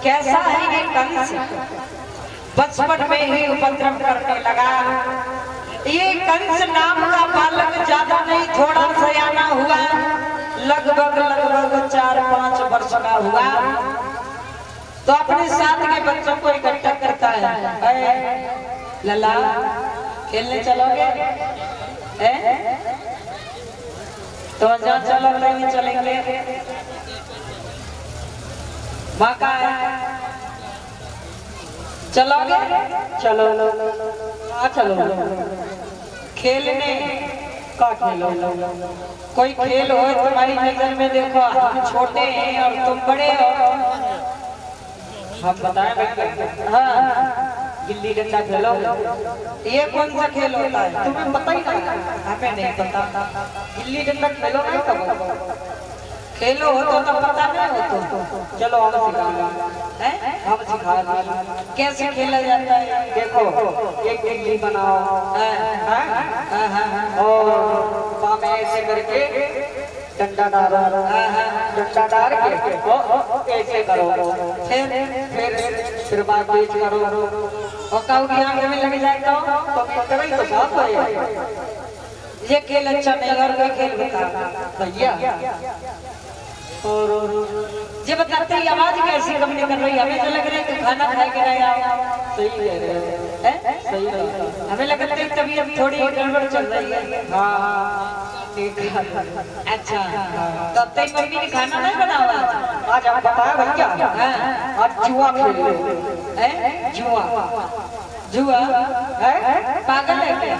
कैसा है ये कंस, बचपन में ही उपद्रव करने लगा। ये कंस नाम का बालक ज्यादा नहीं थोड़ा सयाना हुआ, लगभग 4-5 वर्ष का हुआ। तो अपने साथ के बच्चों को इकट्ठा करता है, लला खेलने चलोगे? तो जहाँ चलो नहीं चलेंगे, माँ का है, चलोगे? चलो चलो खेलने का खेलो। कोई खेल हो तुम्हारी नजर में, देखो हम छोटे हैं और तुम बड़े हो, हम बताएं। हाँ, गिल्ली डंडा खेलो। ये कौन सा खेल होता है तुम्हें पता ही नहीं? हमें नहीं पता। गिल्ली डंडा खेलो नहीं, कब खेलो हो तो पता नहीं हो तो चलो हम सिखा कैसे खेला जाता है। देखो, एक गिल्ली बनाओ और पाँव में ऐसे करके डंडा डालो, डंडा डाल के ऐसे करो, फिर बात तेज करो और काऊ की आंख में लग जाए तो साफ होएगा। ये खेल अच्छा नहीं, और कोई खेल बता भैया। और ये बताते ही आवाज कैसी कम नहीं कर रही, हमें तो लग रहा है कि खाना खाए के नहीं आओ। सही कह रहे हैं, सही है। हमें लगता है तबीयत थोड़ी गड़बड़ चल रही है। हाँ ठीक है, अच्छा। तो अब तक मम्मी ने खाना नहीं बनाया आज? आप बताया भैया, आज जुआ खेल रहे हैं। जुआ जुआ पागल है क्या?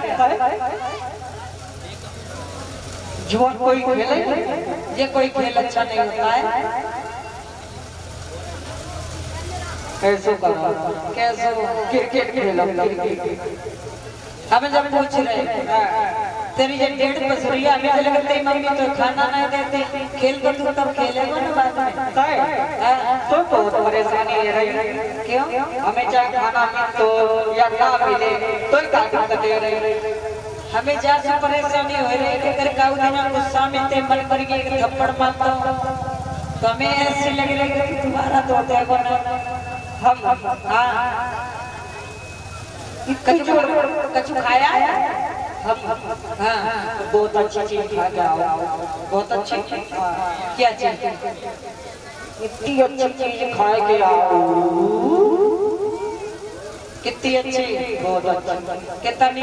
जुआ कोई खेले? ये कोई खेल अच्छा नहीं होता है। कैसे करो, कैसे क्रिकेट खेलो। हमें जब पूछ रहे तेरी ये 1.5 बसुरिया, हमें तो लगता है मम्मी तो खाना नहीं देते, खेल को तू तब खेलेगा ना बाद में। तो बहुत परेशानी है रही। क्यों? हमें चाहे खाना मिले तो या ना मिले तो ही हमें ज्यादा परेशानी हो रही है। अगर काऊ दिन गुस्सा में ते मन कर के एक थप्पड़ मारता तो हमें ऐसे लग रहा है कि तुम्हारा तो देखो ना हम। हाँ, कचू खाया हम। हाँ, बहुत अच्छी चीज खा के आओ, बहुत अच्छी। क्या चीज? इतनी अच्छी चीज खा के आओ। कितनी अच्छी? बहुत अच्छी। कितनी?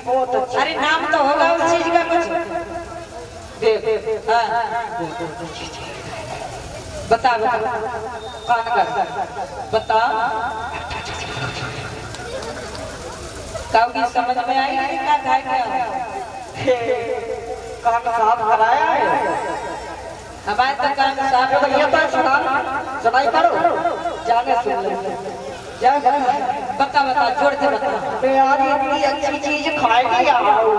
बहुत अच्छी। अरे नाम तो होगा उस चीज का कुछ। बता कान कर बता। काउगी समझ में आई कि क्या खाए क्या? कान साफ कराया है हमारे तक। कान साफ भैया तो सुनाई करो, जाने सुन ले। बता जोर से बता। मैं आज इतनी अच्छी चीज खाएगी आओ,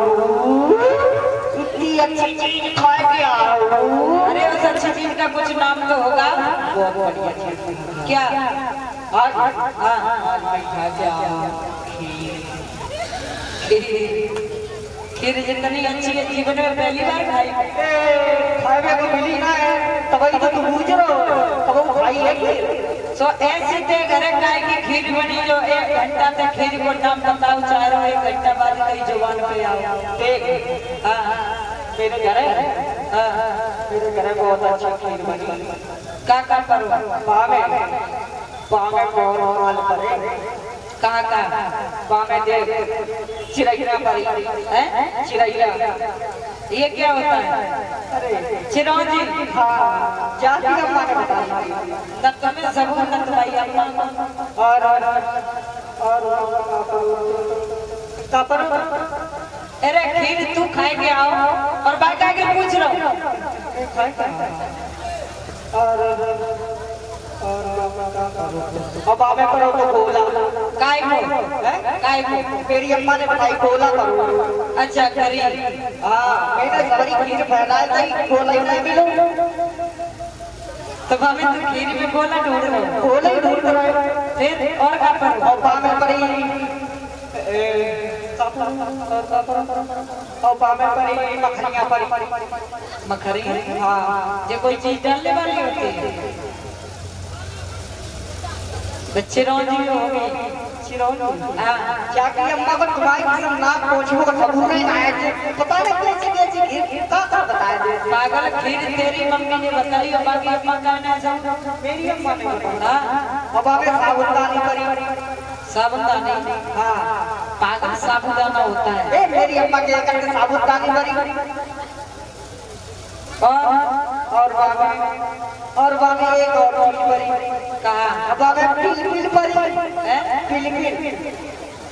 इतनी अच्छी चीज खाएगी आओ। अरे उस अच्छी चीज का कुछ नाम तो होगा। बहुत बढ़िया चीज क्या? आज मैं खा के आओ खीर। जितनी अच्छी है जीवन में पहली बार खाई। खाए को मिली ना है तभी तो तू पूछ रहा हो, कब खाई है? तो ऐसे ते घरे गाय की खीर बनी जो 1 घंटा तक खीर को नाम बताओ, चाहे 1 घंटा बाद कई जुबान पे आओ। देख मेरे घरे बहुत अच्छा खीर बनी। का करो पावे बहुत माल पड़े। कहाँ पावे देख चिरैया परी है। चिरैया ये क्या होता है? चिरौंजी। हाँ, जाति अम्मा ने बताया न तुम्हें सब न तुम्हारी अम्मा। और अरे खीर तू खाए के आओ और बाकी आगे पूछ रहा हूँ। अब आवे करो तो बोला काय को मेरी अम्मा ने बताई बोला करो। अच्छा करी। हाँ, मैंने सारी खीर फैलाए थी, बोला ही नहीं मिलो तो भाभी तू खीर में बोला ढूंढ रहे, बोला ही ढूंढ रहे। फिर और क्या पर और पामे पड़ी और पामे पड़ी मखनियां पड़ी। मखरी? हाँ, ये कोई चीज डालने वाली होती है। चिरौंजी होगी। हाँ क्या कि अम्मा को तुम्हारी कसम ना पूछो को खबर नहीं आया थे पता नहीं कैसे खीर का बताया दे पागल खीर तेरी मम्मी ने बताई और बाकी अम्मा कहना है मेरी अम्मा ने बताया अब आगे साबुदानी करी साबुदानी। हाँ पागल साबुदाना होता है। ए मेरी अम्मा के करके साबुदानी करी और बाबा एक और चीज बड़ी कहा बाबा पिल बड़ी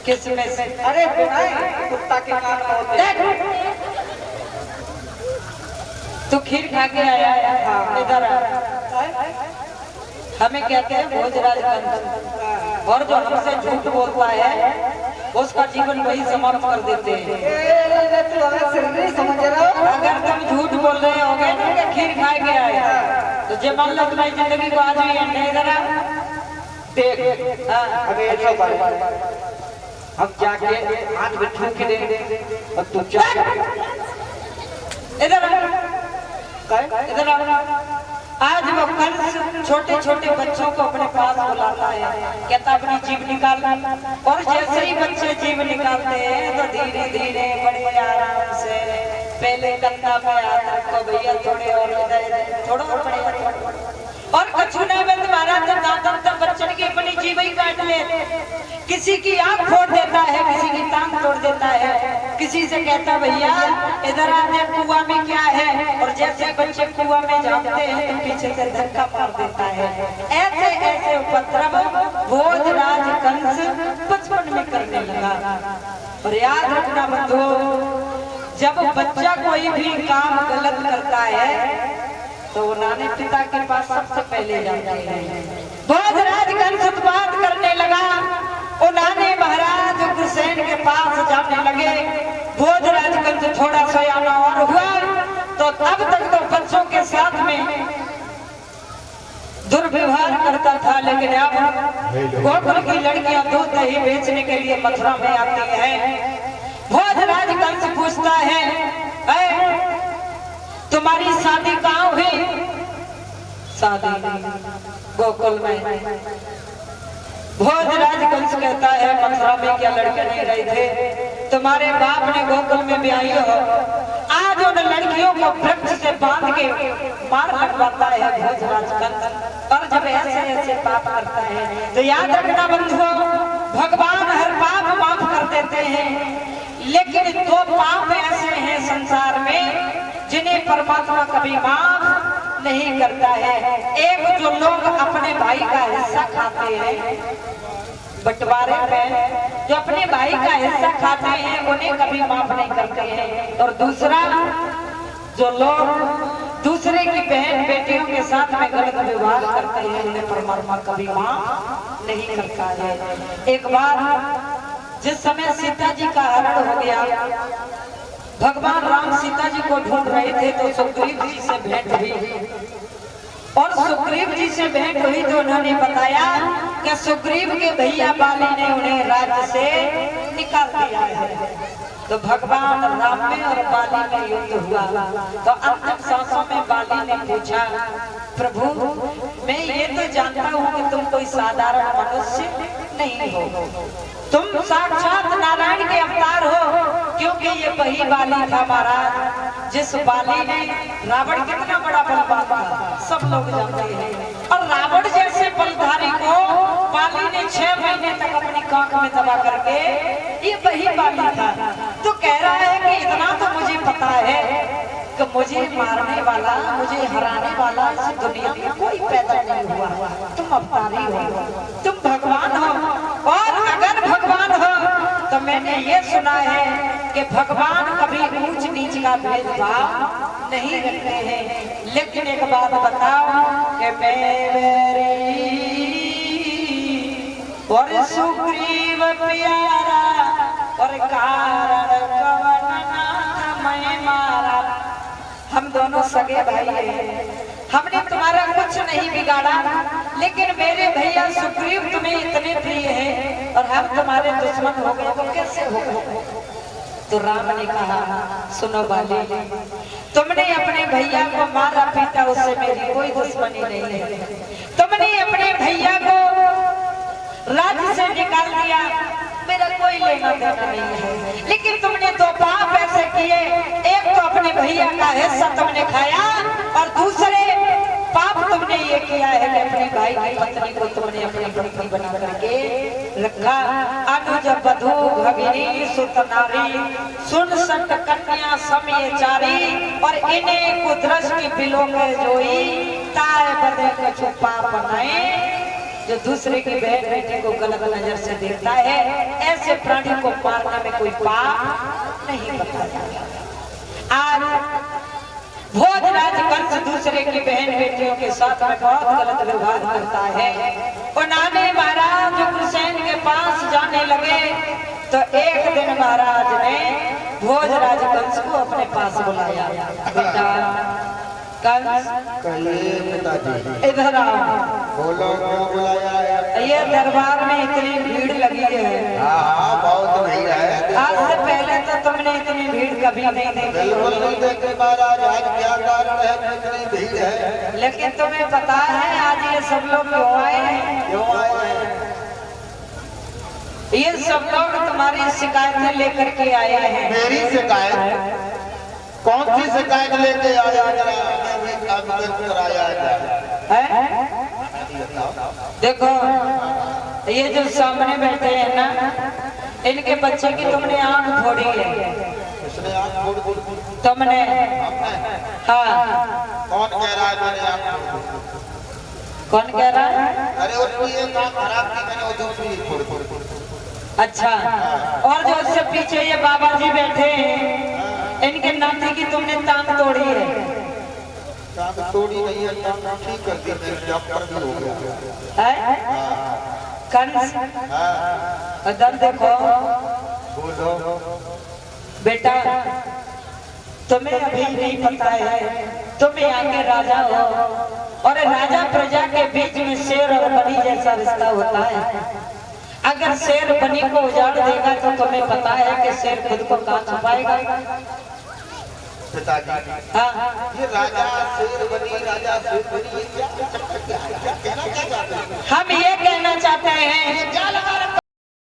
किसमें से? अरे कुत्ता के कान में होते हैं। तू खीर खा के आया है इधर हमें कहते हैं भोजराज कंस और जो हमसे झूठ बोलता है उसका जीवन वही समाप्त कर देते हैं। तू हमें सिर नहीं समझ रहा हो? अगर तुम झूठ बोल रहे होगे ना कि खीर खा के आए तो जे मान लो तुम्हारी जिंदगी को आज भी नहीं जरा देख अबे ऐसा बात हम जाके हाथ में ठूक दे और तू चल इधर इधर आज वो कंस छोटे छोटे बच्चों को अपने पास बुलाता है कहता अपनी जीभ निकाल और जैसे ही बच्चे जीभ निकालते हैं तो धीरे धीरे बड़े आराम से पहले कंधा पे हाथ रखो भैया थोड़े और थोड़ा और बड़े और कछु नहीं बंद तुम्हारा तो दांतों तक बच्चन की अपनी जीभ ही काट ले किसी की आंख फोड़ देता है किसी की टांग तोड़ देता है किसी से कहता भैया इधर आने कुआं में क्या है और जैसे बच्चे कुआं में जाते हैं तो पीछे से धक्का मार देता है। ऐसे ऐसे उपद्रव भोजराज कंस बचपन में करने लगा। और याद रखना बंधुओं जब बच्चा कोई भी काम गलत करता है तो वो नाने पिता के पास सबसे पहले जाते हैं। भोजराज कंस उत्पात करने लगा उन्होंने महाराज उग्रसेन के पास जाने लगे। भोजराज कंस थोड़ा सयाना और हुआ तो अब तक तो बच्चों के साथ में दुर्व्यवहार करता था लेकिन अब गोकुल की लड़कियां दूध दही बेचने के लिए मथुरा में आती हैं। भोजराज कंस पूछता है तुम्हारी शादी कहाँ हुई? शादी गोकुल में। भोजराज कंस कहता है मथुरा में क्या लड़के नहीं रहे थे तुम्हारे बाप ने गोकुल में ब्याही हो आज उन लड़कियों को वृक्ष से बांध के मार लगवाता है भोजराज कंस। और जब ऐसे ऐसे पाप करता है तो याद रखना बंधुओं भगवान हर पाप माफ कर देते हैं लेकिन दो पाप ऐसे हैं संसार में जिन्हें परमात्मा कभी माफ नहीं करता है। एक जो लोग अपने भाई का हिस्सा खाते हैं बंटवारे में जो अपने भाई का हिस्सा खाते हैं उन्हें कभी माफ नहीं करते हैं और दूसरा जो लोग दूसरे की बहन बेटियों के साथ में गलत व्यवहार करते हैं उन्हें परमात्मा कभी माफ नहीं करता है। एक बार जिस समय सीता जी का हरण हो गया भगवान राम सीता जी को ढूंढ रहे थे तो सुग्रीव जी से भेंट हुई और सुग्रीव जी से भेंट हुई तो उन्होंने बताया कि सुग्रीव के भैया बाली ने उन्हें राज्य से निकाल दिया है। तो भगवान राम में और बाली में युद्ध हुआ तो अंतिम सांसों में बाली ने पूछा प्रभु मैं ये तो जानता हूँ कि तुम कोई साधारण मनुष्य नहीं हो तुम साक्षात नारायण के अवतार हो क्योंकि ये वही बाली था महाराज जिस बाली ने रावण कितना बड़ा बलवान था सब लोग जानते हैं और रावण जैसे बलधारी को बाली ने 6 महीने तक अपनी कांख में दबा करके ये वही बाली था। तो कह रहा है कि इतना तो मुझे पता है कि मुझे मारने वाला मुझे हराने वाला इस दुनिया में कोई पैदा नहीं हुआ तुम अवतारी हो तुम भगवान हो और अगर भगवान हो तो मैंने ये सुना है कि भगवान कभी ऊंच नीच का भेदभाव नहीं रखते हैं। लेकिन एक बात बताओ कि मेरी और सुग्रीव प्यारा और कारण कवन मैं मारा हम दोनों सगे भाई हैं हमने तुम्हारा कुछ नहीं बिगाड़ा लेकिन मेरे भैया सुग्रीव तुम्हें इतने प्रिय हैं और हम तुम्हारे दुश्मन हो गए तो कैसे हो गए? तो राम ने कहा सुनो बाली तुमने अपने भैया को मारा पीटा उससे मेरी कोई दुश्मनी नहीं है तुमने अपने भैया को राज्य से निकाल दिया, मेरा कोई लेना देना नहीं है। लेकिन तुमने दो पाप ऐसे किए, एक तो अपने भैया का हिस्सा तुमने खाया और दूसरे पाप तुमने ये किया है कि अपने भाई की पत्नी को तुमने अपनी पत्नी बना करके रखा। अनुज बधू भगिनी सुत नारी सुन संत कन्या समय चारी और इन्हें कुदृष्टि बिलो में जोई ताए बदे कछु पाप बनाए। जो दूसरे की बहन बेटी को गलत नजर से देखता है, ऐसे प्राणी को मारने में कोई पाप नहीं बताया। आज भोजराज कंस दूसरे की बहन बेटियों के साथ में बहुत गलत व्यवहार करता है। उन्होंने महाराज उग्रसेन के पास जाने लगे तो एक दिन महाराज ने भोजराज कंस को अपने पास बुलाया। बेटा कंस, कहिए पिताजी। इधर आओ। बोलो क्यों बुलाया है? ये दरबार में इतनी भीड़ लगी है। हाँ बहुत भीड़ है। आज से पहले तो तुमने इतनी भीड़ कभी नहीं देखी बिल्कुल नहीं होगी। देखी महाराज, आज क्या कारण है कि इतनी भीड़ है? लेकिन तुम्हें पता है आज ये सब लोग क्यों आए हैं? क्यों आए हैं? ये सब लोग तुम्हारी शिकायतें लेकर के आए हैं। मेरी शिकायत? कौन सी शिकायत लेके आया? कराया हैं? देखो ये जो सामने बैठे हैं ना, इनके बच्चे की तुमने आंख फोड़ी है। उसने आँख फोड़ दी? तुमने? हाँ। कौन कह रहा है मैंने आँख फोड़ दी? कौन कह रहा है? अरे उसकी एक आँख खराब की, मैंने वो दूसरी फोड़ दी। अच्छा, और जो उससे पीछे ये बाबा जी बैठे हैं, इनके नाती की तुमने टांग तोड़ी है। टांग तोड़ी नहीं है, टांग ठीक कर दी, मेरे डॉक्टर भी हो गया है? कंस, हाँ। उधर देखो। बोलो। बेटा तुम्हें अभी नहीं पता है, तुम यहाँ के राजा हो और राजा प्रजा के बीच में शेर और बनी जैसा रिश्ता होता है। अगर शेर बनी को उजाड़ देगा तो तुम्हें पता है कि शेर खुद को कहाँ छुपाएगा। पिताजी, हाँ, ये राजा शेर बनी, ये क्या कहना चाहते हैं? हम ये कहना चाहते हैं क्या लगा